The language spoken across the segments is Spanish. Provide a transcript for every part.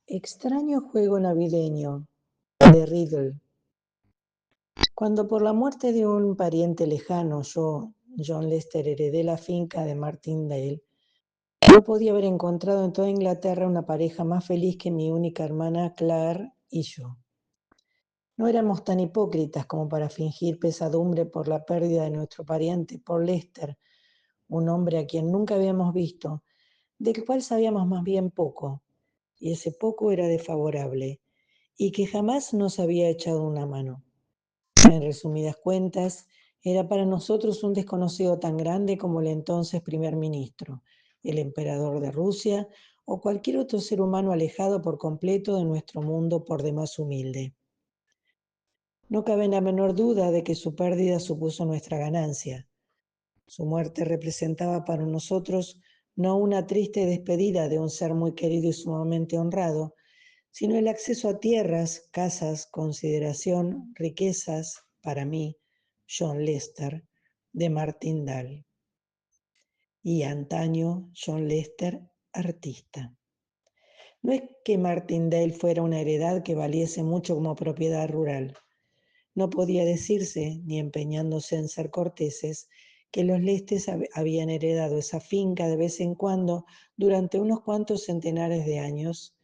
Extraño juego navideño de Riddle. Cuando por la muerte de un pariente lejano yo, John Lester, heredé la finca de Martindale, no podía haber encontrado en toda Inglaterra una pareja más feliz que mi única hermana Claire y yo. No éramos tan hipócritas como para fingir pesadumbre por la pérdida de nuestro pariente, por Lester, un hombre a quien nunca habíamos visto, del cual sabíamos más bien poco, y ese poco era desfavorable, y que jamás nos había echado una mano. En resumidas cuentas, era para nosotros un desconocido tan grande como el entonces primer ministro, el emperador de Rusia o cualquier otro ser humano alejado por completo de nuestro mundo por demás humilde. No cabe la menor duda de que su pérdida supuso nuestra ganancia. Su muerte representaba para nosotros no una triste despedida de un ser muy querido y sumamente honrado, sino el acceso a tierras, casas, consideración, riquezas, para mí, John Lester, de Martindale. Y antaño, John Lester, artista. No es que Martindale fuera una heredad que valiese mucho como propiedad rural. No podía decirse, ni empeñándose en ser corteses, que los Lestes habían heredado esa finca de vez en cuando durante unos cuantos centenares de años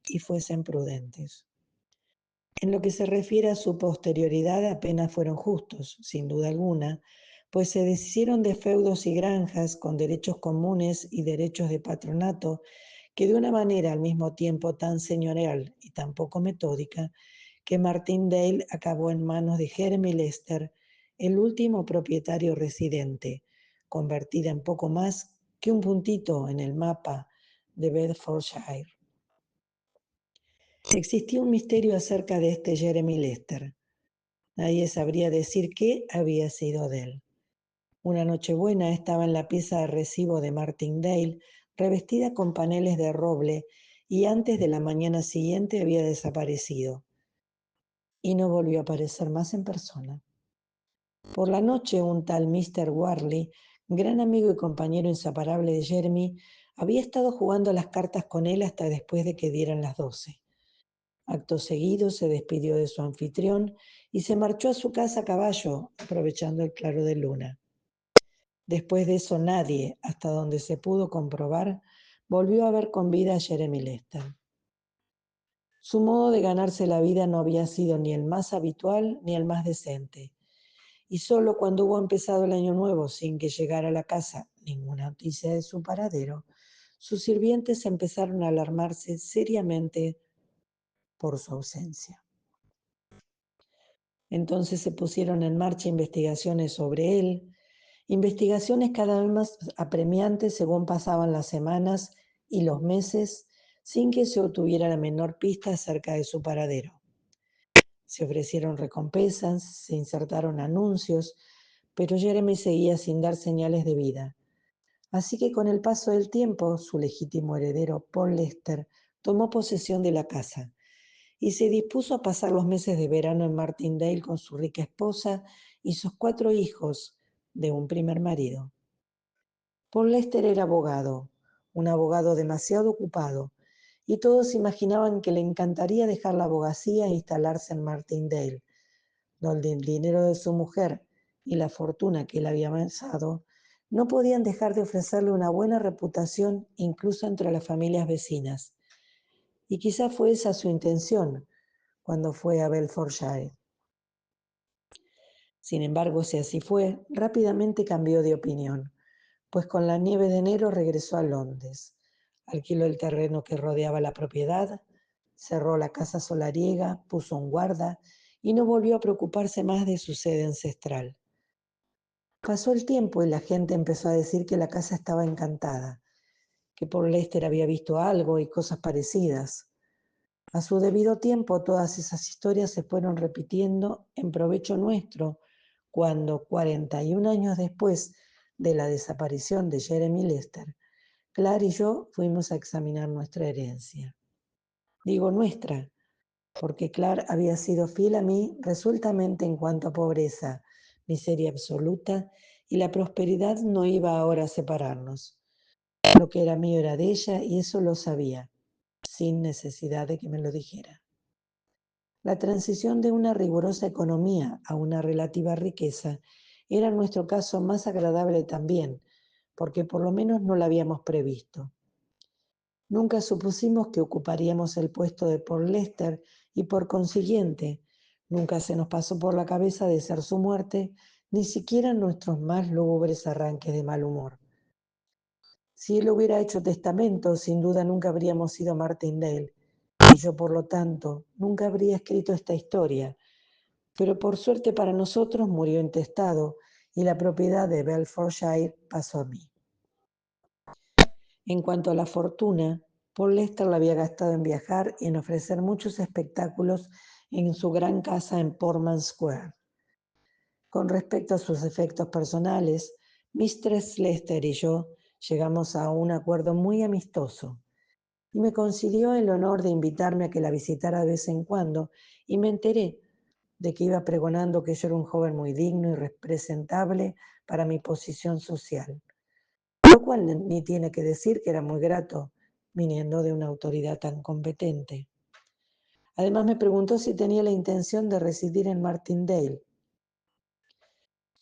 y fuesen prudentes. En lo que se refiere a su posterioridad, apenas fueron justos, sin duda alguna, pues se deshicieron de feudos y granjas con derechos comunes y derechos de patronato, que de una manera al mismo tiempo tan señorial y tan poco metódica, que Martindale acabó en manos de Jeremy Lester, el último propietario residente, convertida en poco más que un puntito en el mapa de Bedfordshire. Existía un misterio acerca de este Jeremy Lester. Nadie sabría decir qué había sido de él. Una Nochebuena estaba en la pieza de recibo de Martindale, revestida con paneles de roble, y antes de la mañana siguiente había desaparecido. Y no volvió a aparecer más en persona. Por la noche, un tal Mr. Warley, gran amigo y compañero inseparable de Jeremy, había estado jugando a las cartas con él hasta después de que dieran las 12. Acto seguido se despidió de su anfitrión y se marchó a su casa a caballo, aprovechando el claro de luna. Después de eso nadie, hasta donde se pudo comprobar, volvió a ver con vida a Jeremy Lester. Su modo de ganarse la vida no había sido ni el más habitual ni el más decente, y solo cuando hubo empezado el año nuevo sin que llegara a la casa ninguna noticia de su paradero, sus sirvientes empezaron a alarmarse seriamente por su ausencia. Entonces se pusieron en marcha investigaciones sobre él, investigaciones cada vez más apremiantes según pasaban las semanas y los meses, sin que se obtuviera la menor pista acerca de su paradero. Se ofrecieron recompensas, se insertaron anuncios, pero Jeremy seguía sin dar señales de vida. Así que con el paso del tiempo, su legítimo heredero, Paul Lester, tomó posesión de la casa y se dispuso a pasar los meses de verano en Martindale con su rica esposa y sus 4 hijos de un primer marido. Paul Lester era abogado, un abogado demasiado ocupado, y todos imaginaban que le encantaría dejar la abogacía e instalarse en Martindale, donde el dinero de su mujer y la fortuna que él había amasado no podían dejar de ofrecerle una buena reputación incluso entre las familias vecinas. Y quizá fue esa su intención cuando fue a Bedfordshire. Sin embargo, si así fue, rápidamente cambió de opinión, pues con la nieve de enero regresó a Londres, alquiló el terreno que rodeaba la propiedad, cerró la casa solariega, puso un guarda y no volvió a preocuparse más de su sede ancestral. Pasó el tiempo y la gente empezó a decir que la casa estaba encantada, que Paul Lester había visto algo y cosas parecidas. A su debido tiempo, todas esas historias se fueron repitiendo en provecho nuestro, cuando, 41 años después de la desaparición de Jeremy Lester, Claire y yo fuimos a examinar nuestra herencia. Digo nuestra, porque Claire había sido fiel a mí resueltamente en cuanto a pobreza, miseria absoluta, y la prosperidad no iba ahora a separarnos. Lo que era mío era de ella y eso lo sabía. sin necesidad de que me lo dijera. La transición de una rigurosa economía a una relativa riqueza era en nuestro caso más agradable también, porque por lo menos no la habíamos previsto. Nunca supusimos que ocuparíamos el puesto de Paul Lester y por consiguiente, nunca se nos pasó por la cabeza desear su muerte, ni siquiera en nuestros más lúgubres arranques de mal humor. Si él hubiera hecho testamento, sin duda nunca habríamos sido Martindale, y yo, por lo tanto, nunca habría escrito esta historia, pero por suerte para nosotros murió intestado y la propiedad de Bedfordshire pasó a mí. En cuanto a la fortuna, Paul Lester la había gastado en viajar y en ofrecer muchos espectáculos en su gran casa en Portman Square. Con respecto a sus efectos personales, Mistress Lester y yo llegamos a un acuerdo muy amistoso y me concedió el honor de invitarme a que la visitara de vez en cuando y me enteré de que iba pregonando que yo era un joven muy digno y representable para mi posición social, lo cual ni tiene que decir que era muy grato viniendo de una autoridad tan competente. Además me preguntó si tenía la intención de residir en Martindale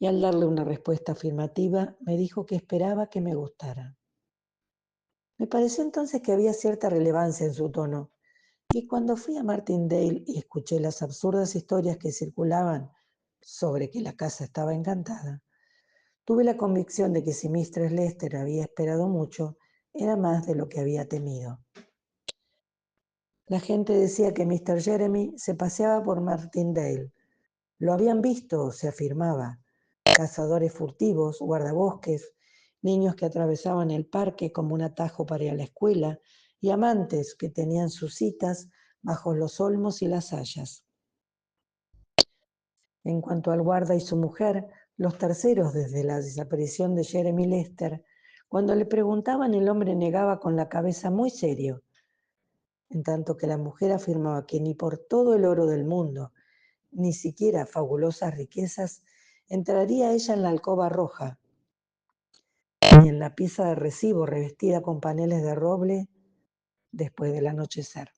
y al darle una respuesta afirmativa me dijo que esperaba que me gustara. Me pareció entonces que había cierta relevancia en su tono, y cuando fui a Martindale y escuché las absurdas historias que circulaban sobre que la casa estaba encantada, tuve la convicción de que si Mistress Lester había esperado mucho, era más de lo que había temido. La gente decía que Mr. Jeremy se paseaba por Martindale. Lo habían visto, se afirmaba. Cazadores furtivos, guardabosques, niños que atravesaban el parque como un atajo para ir a la escuela y amantes que tenían sus citas bajo los olmos y las hayas. En cuanto al guarda y su mujer, los terceros desde la desaparición de Jeremy Lester, cuando le preguntaban el hombre negaba con la cabeza muy serio, en tanto que la mujer afirmaba que ni por todo el oro del mundo, ni siquiera fabulosas riquezas, entraría ella en la alcoba roja, ni en la pieza de recibo revestida con paneles de roble después del anochecer.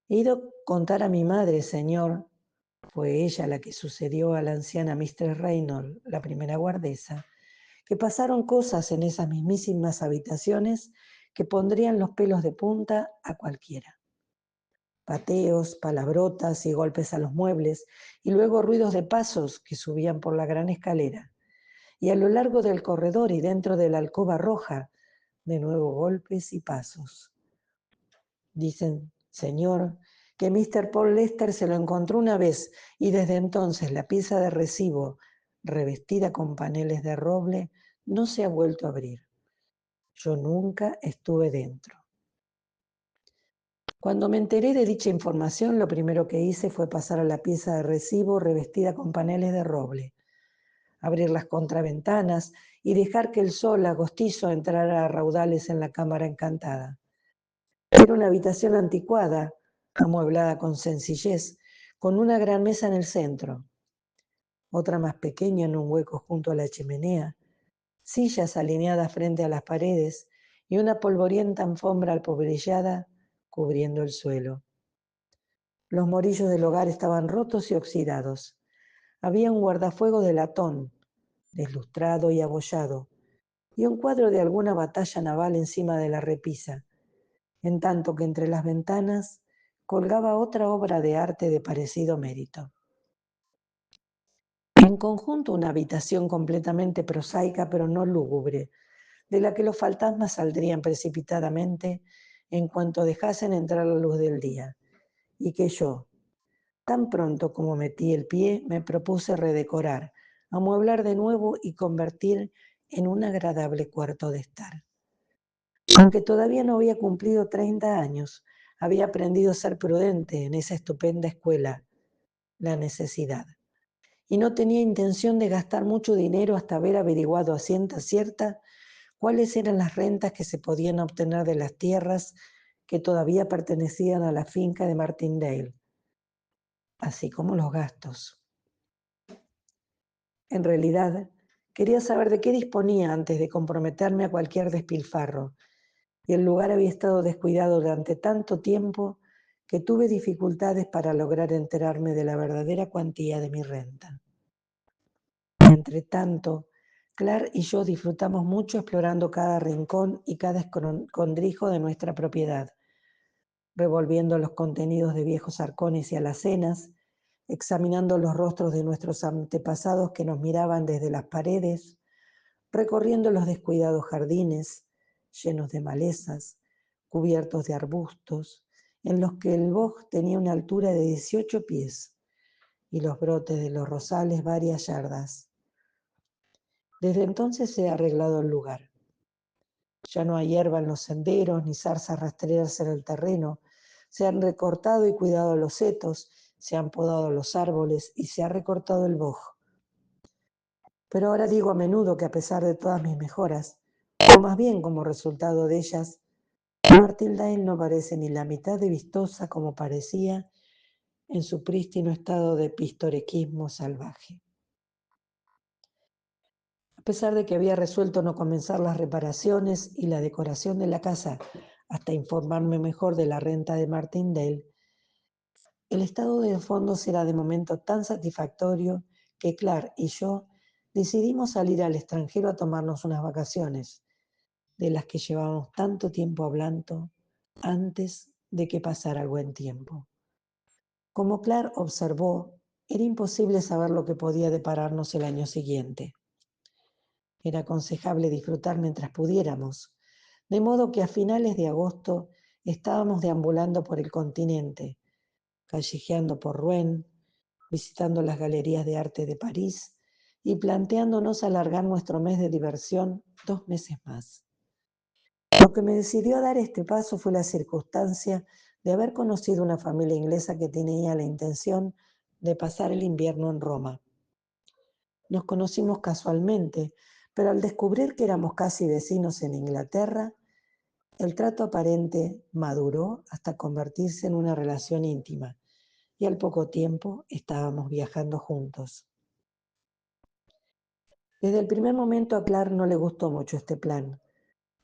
He ido contar a mi madre, señor, fue ella la que sucedió a la anciana Mistress Reynolds, la primera guardesa, que pasaron cosas en esas mismísimas habitaciones que pondrían los pelos de punta a cualquiera. Pateos, palabrotas y golpes a los muebles, y luego ruidos de pasos que subían por la gran escalera. Y a lo largo del corredor y dentro de la alcoba roja, de nuevo golpes y pasos. Dicen, señor, que Mr. Paul Lester se lo encontró una vez y desde entonces la pieza de recibo, revestida con paneles de roble, no se ha vuelto a abrir. Yo nunca estuve dentro. Cuando me enteré de dicha información, lo primero que hice fue pasar a la pieza de recibo revestida con paneles de roble, abrir las contraventanas y dejar que el sol agostizo entrara a raudales en la cámara encantada. Era una habitación anticuada, amueblada con sencillez, con una gran mesa en el centro, otra más pequeña en un hueco junto a la chimenea, sillas alineadas frente a las paredes y una polvorienta alfombra alpobrillada cubriendo el suelo. Los morillos del hogar estaban rotos y oxidados. Había un guardafuego de latón, deslustrado y abollado, y un cuadro de alguna batalla naval encima de la repisa, en tanto que entre las ventanas colgaba otra obra de arte de parecido mérito. En conjunto, una habitación completamente prosaica pero no lúgubre, de la que los fantasmas saldrían precipitadamente en cuanto dejasen entrar la luz del día, y que yo, tan pronto como metí el pie, me propuse redecorar, amueblar de nuevo y convertir en un agradable cuarto de estar. Aunque todavía no había cumplido 30 años, había aprendido a ser prudente en esa estupenda escuela, la necesidad. Y no tenía intención de gastar mucho dinero hasta haber averiguado a ciencia cierta cuáles eran las rentas que se podían obtener de las tierras que todavía pertenecían a la finca de Martindale, así como los gastos. En realidad, quería saber de qué disponía antes de comprometerme a cualquier despilfarro, y el lugar había estado descuidado durante tanto tiempo que tuve dificultades para lograr enterarme de la verdadera cuantía de mi renta. Entre tanto, Clark y yo disfrutamos mucho explorando cada rincón y cada escondrijo de nuestra propiedad, revolviendo los contenidos de viejos arcones y alacenas, examinando los rostros de nuestros antepasados que nos miraban desde las paredes, recorriendo los descuidados jardines, llenos de malezas, cubiertos de arbustos, en los que el boj tenía una altura de 18 pies y los brotes de los rosales varias yardas. Desde entonces se ha arreglado el lugar. Ya no hay hierba en los senderos ni zarzas rastreras en el terreno. Se han recortado y cuidado los setos, se han podado los árboles y se ha recortado el boj. Pero ahora digo a menudo que a pesar de todas mis mejoras, o más bien como resultado de ellas, Martindale no parece ni la mitad de vistosa como parecía en su prístino estado de pistorequismo salvaje. A pesar de que había resuelto no comenzar las reparaciones y la decoración de la casa hasta informarme mejor de la renta de Martindale, el estado de fondos era de momento tan satisfactorio que Clark y yo decidimos salir al extranjero a tomarnos unas vacaciones, de las que llevábamos tanto tiempo hablando antes de que pasara el buen tiempo. Como Clark observó, era imposible saber lo que podía depararnos el año siguiente. Era aconsejable disfrutar mientras pudiéramos, de modo que a finales de agosto estábamos deambulando por el continente, callejeando por Rouen, visitando las galerías de arte de París y planteándonos alargar nuestro mes de diversión 2 meses más. Lo que me decidió a dar este paso fue la circunstancia de haber conocido una familia inglesa que tenía la intención de pasar el invierno en Roma. Nos conocimos casualmente, pero al descubrir que éramos casi vecinos en Inglaterra, el trato aparente maduró hasta convertirse en una relación íntima, y al poco tiempo estábamos viajando juntos. Desde el primer momento a Clark no le gustó mucho este plan.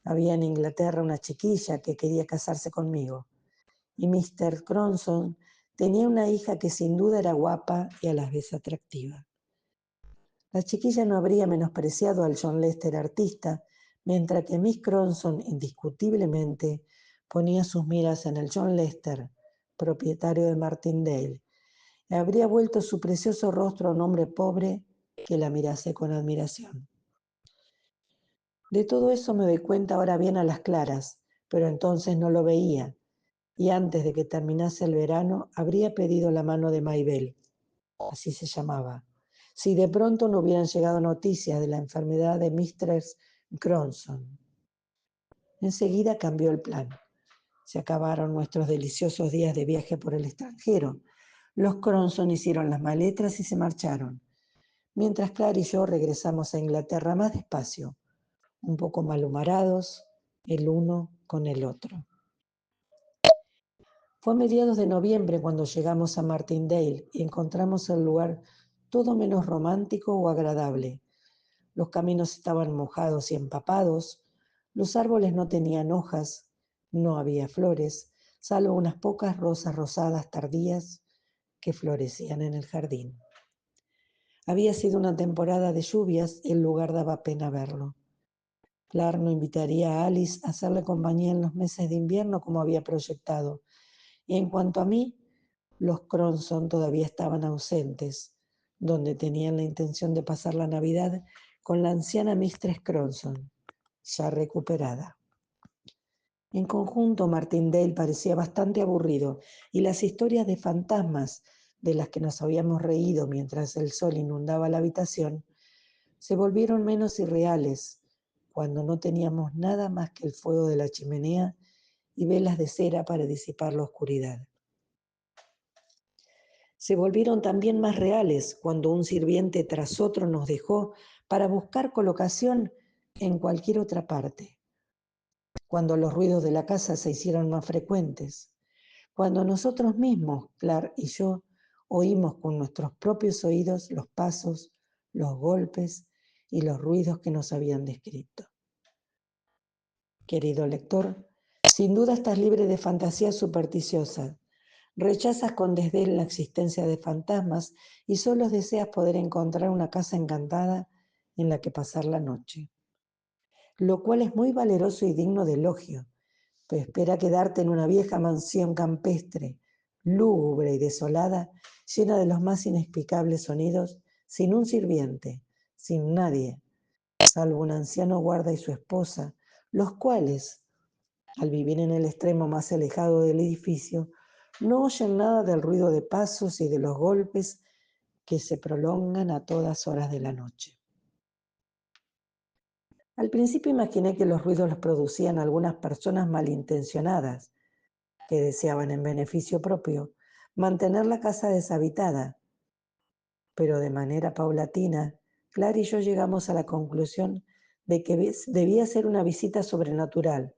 Había en Inglaterra una chiquilla que quería casarse conmigo, y Mr. Cronson tenía una hija que sin duda era guapa y a la vez atractiva. La chiquilla no habría menospreciado al John Lester artista, mientras que Miss Cronson indiscutiblemente ponía sus miras en el John Lester, propietario de Martindale, y habría vuelto su precioso rostro a un hombre pobre que la mirase con admiración. De todo eso me doy cuenta ahora bien a las claras, pero entonces no lo veía, y antes de que terminase el verano habría pedido la mano de Maybelle, así se llamaba, si de pronto no hubieran llegado noticias de la enfermedad de Mistress Cronson. Enseguida cambió el plan. Se acabaron nuestros deliciosos días de viaje por el extranjero. Los Cronson hicieron las maletas y se marcharon, mientras Clark y yo regresamos a Inglaterra más despacio, un poco malhumorados, el uno con el otro. Fue a mediados de noviembre cuando llegamos a Martindale y encontramos el lugar todo menos romántico o agradable. Los caminos estaban mojados y empapados, los árboles no tenían hojas, no había flores, salvo unas pocas rosas rosadas tardías que florecían en el jardín. Había sido una temporada de lluvias y el lugar daba pena verlo. Clark no invitaría a Alice a hacerle compañía en los meses de invierno como había proyectado, y en cuanto a mí, los Cronson todavía estaban ausentes, donde tenían la intención de pasar la Navidad con la anciana Mistress Cronson, ya recuperada. En conjunto, Martindale parecía bastante aburrido, y las historias de fantasmas de las que nos habíamos reído mientras el sol inundaba la habitación se volvieron menos irreales cuando no teníamos nada más que el fuego de la chimenea y velas de cera para disipar la oscuridad. Se volvieron también más reales cuando un sirviente tras otro nos dejó para buscar colocación en cualquier otra parte, cuando los ruidos de la casa se hicieron más frecuentes, cuando nosotros mismos, Clark y yo, oímos con nuestros propios oídos los pasos, los golpes y los ruidos que nos habían descrito. Querido lector, Sin duda estás libre de fantasías supersticiosas. Rechazas con desdén la existencia de fantasmas y solo deseas poder encontrar una casa encantada en la que pasar la noche, lo cual es muy valeroso y digno de elogio, pues espera quedarte en una vieja mansión campestre, lúgubre y desolada, llena de los más inexplicables sonidos, sin un sirviente, sin nadie, salvo un anciano guarda y su esposa, los cuales, al vivir en el extremo más alejado del edificio, no oyen nada del ruido de pasos y de los golpes que se prolongan a todas horas de la noche. Al principio imaginé que los ruidos los producían algunas personas malintencionadas que deseaban en beneficio propio mantener la casa deshabitada, pero de manera paulatina, Clara y yo llegamos a la conclusión de que debía ser una visita sobrenatural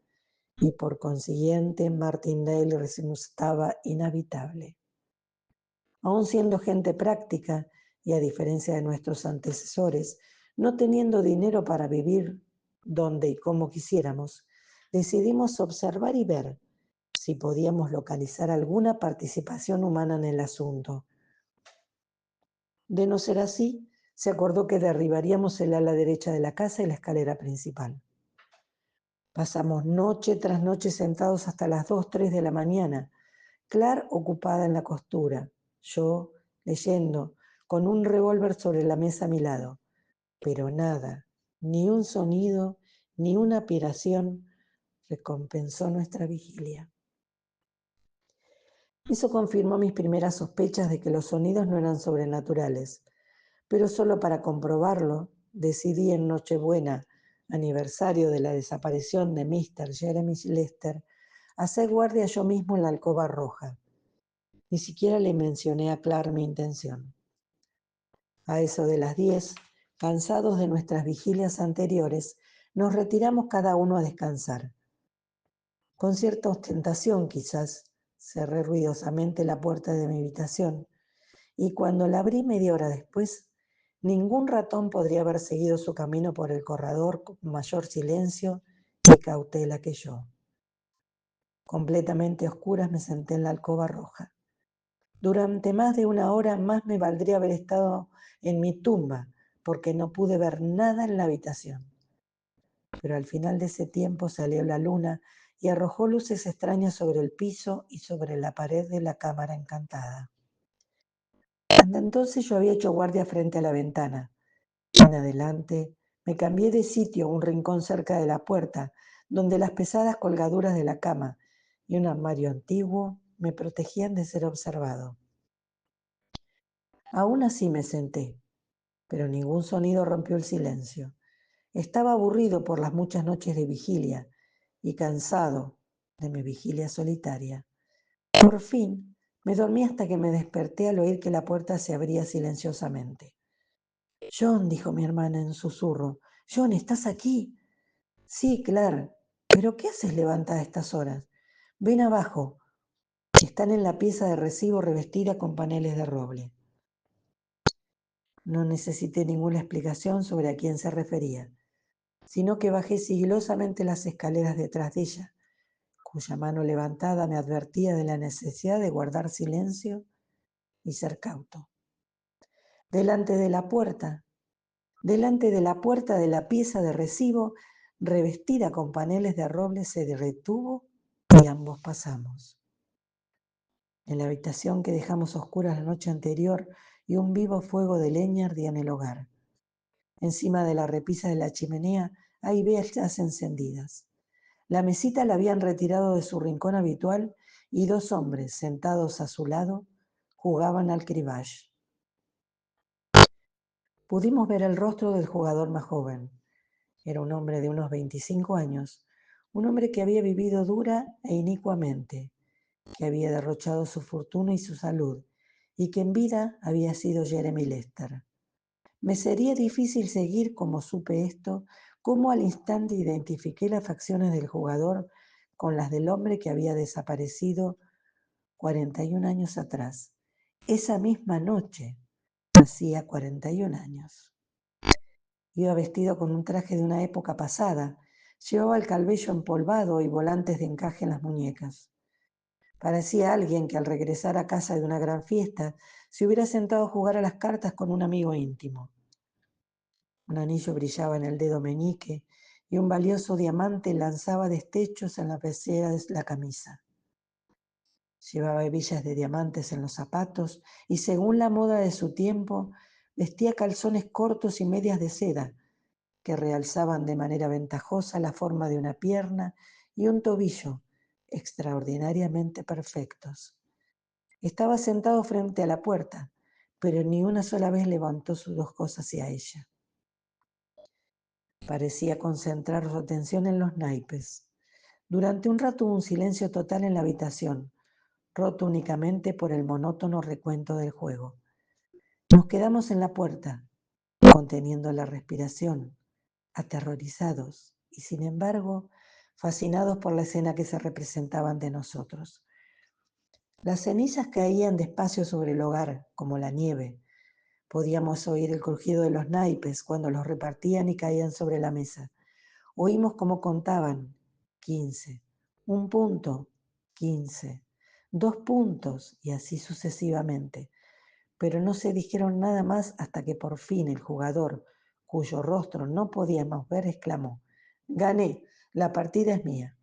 y por consiguiente Martindale resultaba inhabitable. Aun siendo gente práctica y a diferencia de nuestros antecesores, no teniendo dinero para vivir donde y como quisiéramos, decidimos observar y ver si podíamos localizar alguna participación humana en el asunto. De no ser así, se acordó que derribaríamos el ala derecha de la casa y la escalera principal. Pasamos noche tras noche sentados hasta las 2, 3 de la mañana, Clark ocupada en la costura, yo leyendo, con un revólver sobre la mesa a mi lado. Pero nada, ni un sonido, ni una aspiración recompensó nuestra vigilia. Eso confirmó mis primeras sospechas de que los sonidos no eran sobrenaturales, pero solo para comprobarlo, decidí en Nochebuena, aniversario de la desaparición de Mr. Jeremy Lester, hacer guardia yo mismo en la alcoba roja. Ni siquiera le mencioné a Clark mi intención. A eso de las 10, cansados de nuestras vigilias anteriores, nos retiramos cada uno a descansar. Con cierta ostentación, quizás, cerré ruidosamente la puerta de mi habitación, y cuando la abrí media hora después, ningún ratón podría haber seguido su camino por el corredor con mayor silencio y cautela que yo. Completamente a oscuras me senté en la alcoba roja. Durante más de una hora más me valdría haber estado en mi tumba, porque no pude ver nada en la habitación. Pero al final de ese tiempo salió la luna y arrojó luces extrañas sobre el piso y sobre la pared de la cámara encantada. Hasta entonces yo había hecho guardia frente a la ventana. En adelante me cambié de sitio a un rincón cerca de la puerta, donde las pesadas colgaduras de la cama y un armario antiguo me protegían de ser observado. Aún así me senté, pero ningún sonido rompió el silencio. Estaba aburrido por las muchas noches de vigilia y cansado de mi vigilia solitaria. Por fin me dormí hasta que me desperté al oír que la puerta se abría silenciosamente. John, dijo mi hermana en susurro. John, ¿estás aquí? Sí, Clark. ¿Pero qué haces levantada a estas horas? Ven abajo. Están en la pieza de recibo revestida con paneles de roble. No necesité ninguna explicación sobre a quién se refería, sino que bajé sigilosamente las escaleras detrás de ella, cuya mano levantada me advertía de la necesidad de guardar silencio y ser cauto. Delante de la puerta de la pieza de recibo, revestida con paneles de roble, se detuvo y ambos pasamos. En la habitación que dejamos oscura la noche anterior y un vivo fuego de leña ardía en el hogar. Encima de la repisa de la chimenea hay velas encendidas. La mesita la habían retirado de su rincón habitual y dos hombres, sentados a su lado, jugaban al cribbage. Pudimos ver el rostro del jugador más joven. Era un hombre de unos 25 años, un hombre que había vivido dura e inicuamente, que había derrochado su fortuna y su salud, y que en vida había sido Jeremy Lester. Me sería difícil seguir, como supe esto, cómo al instante identifiqué las facciones del jugador con las del hombre que había desaparecido 41 años atrás. Esa misma noche, hacía 41 años. Iba vestido con un traje de una época pasada, Llevaba el cabello empolvado y volantes de encaje en las muñecas. Parecía alguien que al regresar a casa de una gran fiesta se hubiera sentado a jugar a las cartas con un amigo íntimo. Un anillo brillaba en el dedo meñique y un valioso diamante lanzaba destellos en la pecera de la camisa. Llevaba hebillas de diamantes en los zapatos y, según la moda de su tiempo, vestía calzones cortos y medias de seda que realzaban de manera ventajosa la forma de una pierna y un tobillo extraordinariamente perfectos. Estaba sentado frente a la puerta, pero ni una sola vez levantó sus ojos hacia ella. Parecía concentrar su atención en los naipes. Durante un rato hubo un silencio total en la habitación, roto únicamente por el monótono recuento del juego. Nos quedamos en la puerta, conteniendo la respiración, aterrorizados y, sin embargo, fascinados por la escena que se representaba ante nosotros. Las cenizas caían despacio sobre el hogar, como la nieve. Podíamos oír el crujido de los naipes cuando los repartían y caían sobre la mesa. Oímos cómo contaban: 15, un punto, 15, 2 puntos, y así sucesivamente. Pero no se dijeron nada más hasta que por fin el jugador, cuyo rostro no podíamos ver, exclamó: «Gané, la partida es mía».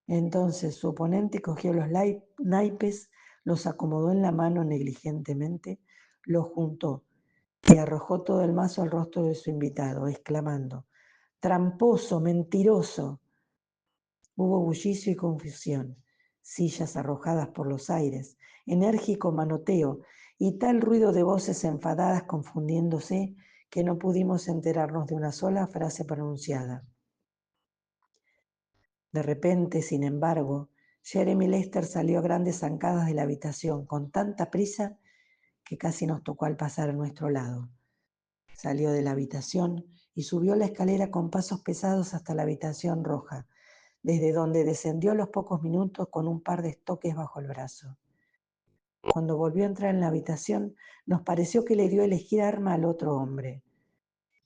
Entonces su oponente cogió los naipes, los acomodó en la mano negligentemente, los juntó y arrojó todo el mazo al rostro de su invitado, exclamando: «¡Tramposo, mentiroso!». Hubo bullicio y confusión, sillas arrojadas por los aires, enérgico manoteo y tal ruido de voces enfadadas confundiéndose que no pudimos enterarnos de una sola frase pronunciada. De repente, sin embargo, Jeremy Lester salió a grandes zancadas de la habitación con tanta prisa que casi nos tocó al pasar a nuestro lado. Salió de la habitación y subió la escalera con pasos pesados hasta la habitación roja, desde donde descendió a los pocos minutos con un par de estoques bajo el brazo. Cuando volvió a entrar en la habitación, nos pareció que le dio a elegir arma al otro hombre.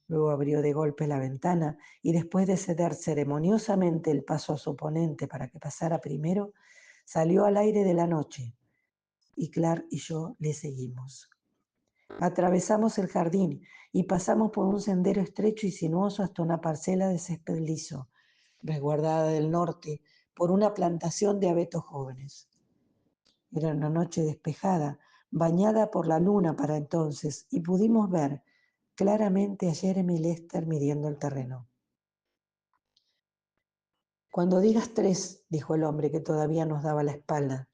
Luego abrió de golpe la ventana y, después de ceder ceremoniosamente el paso a su oponente para que pasara primero, salió al aire de la noche, y Clark y yo le seguimos. Atravesamos el jardín y pasamos por un sendero estrecho y sinuoso hasta una parcela de césped liso, resguardada del norte por una plantación de abetos jóvenes. Era una noche despejada, bañada por la luna para entonces, y pudimos ver claramente a Jeremy Lester midiendo el terreno. «Cuando digas 3», dijo el hombre que todavía nos daba la espalda.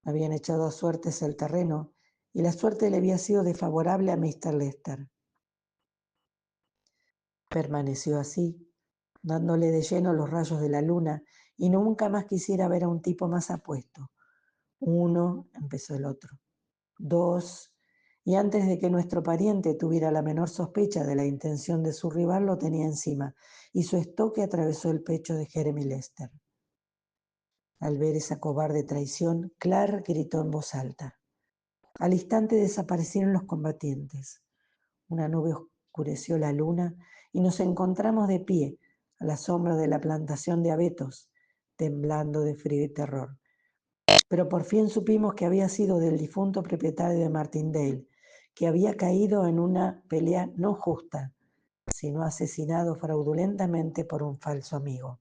Habían echado a suertes el terreno y la suerte le había sido desfavorable a Mr. Lester. Permaneció así, dándole de lleno los rayos de la luna, y nunca más quisiera ver a un tipo más apuesto. 1, empezó el otro. 2, y antes de que nuestro pariente tuviera la menor sospecha de la intención de su rival, lo tenía encima, y su estoque atravesó el pecho de Jeremy Lester. Al ver esa cobarde traición, Clark gritó en voz alta. Al instante desaparecieron los combatientes. Una nube oscureció la luna y nos encontramos de pie a la sombra de la plantación de abetos, temblando de frío y terror. Pero por fin supimos que había sido del difunto propietario de Martindale, que había caído en una pelea no justa, sino asesinado fraudulentamente por un falso amigo.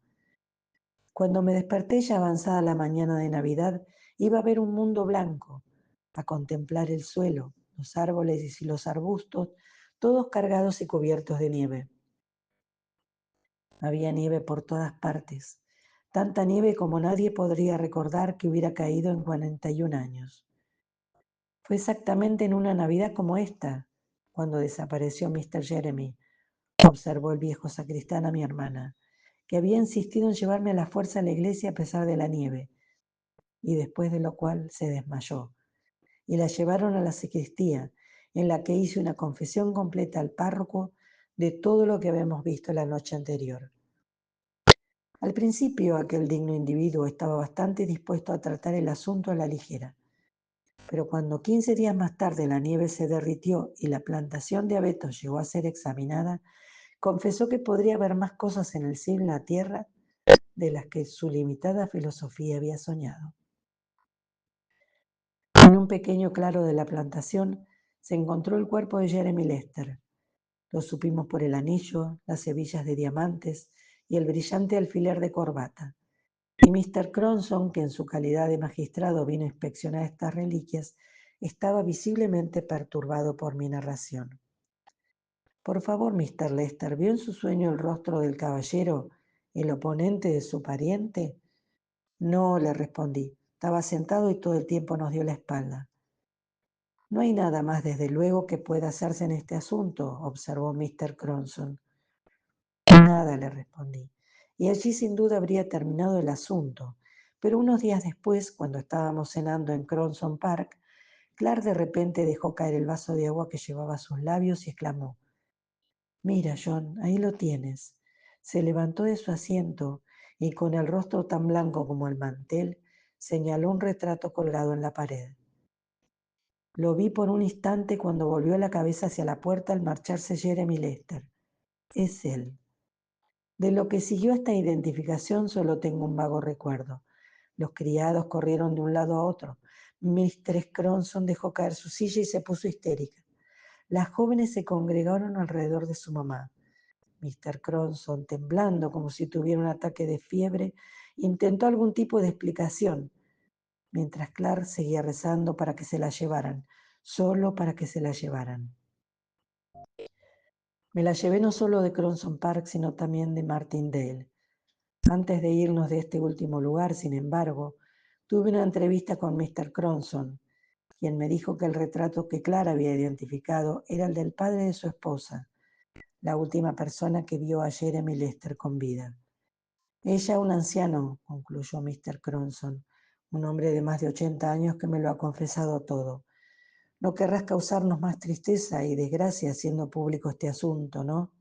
Cuando me desperté, ya avanzada la mañana de Navidad, iba a ver un mundo blanco, a contemplar el suelo, los árboles y los arbustos, todos cargados y cubiertos de nieve. Había nieve por todas partes, tanta nieve como nadie podría recordar que hubiera caído en 41 años. Fue exactamente en una Navidad como esta, cuando desapareció Mr. Jeremy, observó el viejo sacristán a mi hermana, que había insistido en llevarme a la fuerza a la iglesia a pesar de la nieve, y después de lo cual se desmayó, y la llevaron a la sacristía, en la que hice una confesión completa al párroco de todo lo que habíamos visto la noche anterior. Al principio, aquel digno individuo estaba bastante dispuesto a tratar el asunto a la ligera, pero cuando 15 días más tarde la nieve se derritió y la plantación de abetos llegó a ser examinada, Confesó que podría haber más cosas en el cielo y la tierra de las que su limitada filosofía había soñado. En un pequeño claro de la plantación se encontró el cuerpo de Jeremy Lester. Lo supimos por el anillo, las hebillas de diamantes y el brillante alfiler de corbata. Y Mr. Cronson, que en su calidad de magistrado vino a inspeccionar estas reliquias, estaba visiblemente perturbado por mi narración. Por favor, Mr. Lester, ¿vio en su sueño el rostro del caballero, el oponente de su pariente? No, le respondí. Estaba sentado y todo el tiempo nos dio la espalda. No hay nada más, desde luego, que pueda hacerse en este asunto, observó Mr. Cronson. Nada, le respondí. Y allí sin duda habría terminado el asunto. Pero unos días después, cuando estábamos cenando en Cronson Park, Clark de repente dejó caer el vaso de agua que llevaba a sus labios y exclamó: Mira, John, ahí lo tienes. Se levantó de su asiento y con el rostro tan blanco como el mantel, señaló un retrato colgado en la pared. Lo vi por un instante cuando volvió la cabeza hacia la puerta al marcharse Jeremy Lester. Es él. De lo que siguió esta identificación solo tengo un vago recuerdo. Los criados corrieron de un lado a otro. Mistress Cronson dejó caer su silla y se puso histérica. Las jóvenes se congregaron alrededor de su mamá. Mr. Cronson, temblando como si tuviera un ataque de fiebre, intentó algún tipo de explicación, mientras Clark seguía rezando para que se la llevaran, solo para que se la llevaran. Me la llevé no solo de Cronson Park, sino también de Martindale. Antes de irnos de este último lugar, sin embargo, tuve una entrevista con Mr. Cronson, quien me dijo que el retrato que Clara había identificado era el del padre de su esposa, la última persona que vio a Jeremy Lester con vida. Ella, un anciano, concluyó Mr. Cronson, un hombre de más de 80 años que me lo ha confesado todo. No querrás causarnos más tristeza y desgracia haciendo público este asunto, ¿no?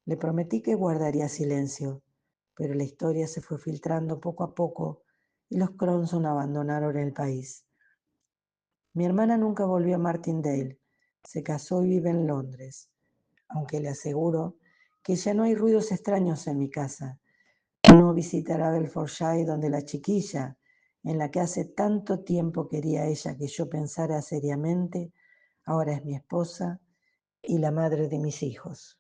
Le prometí que guardaría silencio, pero la historia se fue filtrando poco a poco y los Cronson abandonaron el país. Mi hermana nunca volvió a Martindale, se casó y vive en Londres, aunque le aseguro que ya no hay ruidos extraños en mi casa. No visitará Bedfordshire, donde la chiquilla, en la que hace tanto tiempo quería ella que yo pensara seriamente, ahora es mi esposa y la madre de mis hijos.